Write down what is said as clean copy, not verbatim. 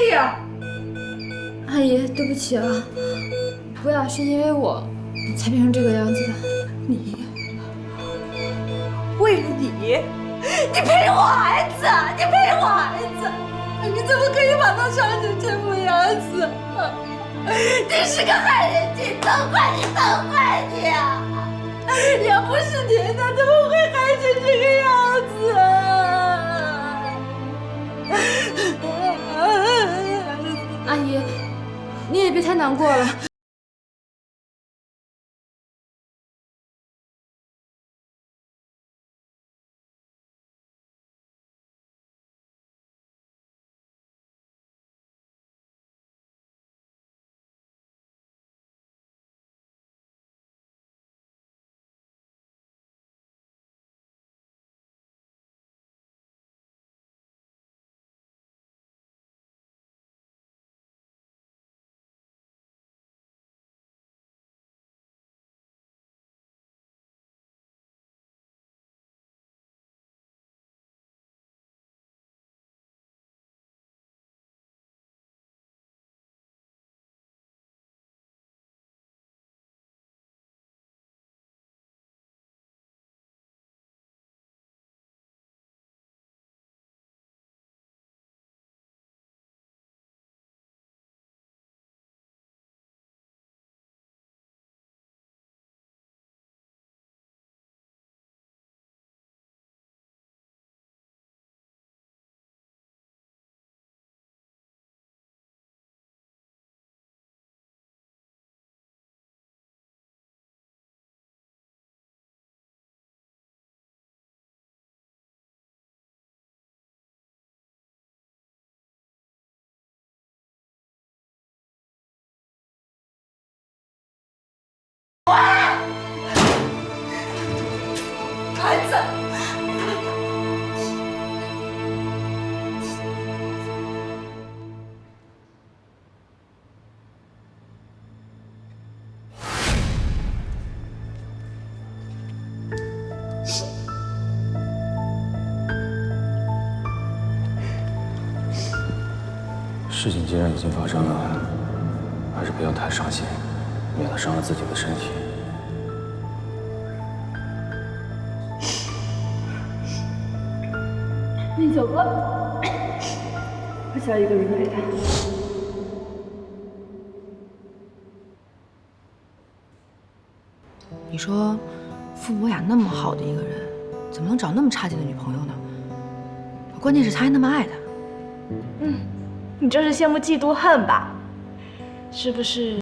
气啊！阿姨，对不起啊，不要是因为我才变成这个样子的。你为了你陪我孩子，你陪我孩子，你怎么可以把他伤成这副样子？你是个害人精，都怪你，都怪你啊！要不是你，他怎么会害成这个样子啊？阿姨，你也别太难过了。孩子，事情既然已经发生了，还是不要太伤心，免得伤了自己的身体。你走吧，我想要一个人陪他。你说，傅博雅那么好的一个人，怎么能找那么差劲的女朋友呢？关键是他还那么爱他。你这是羡慕嫉妒恨吧？是不是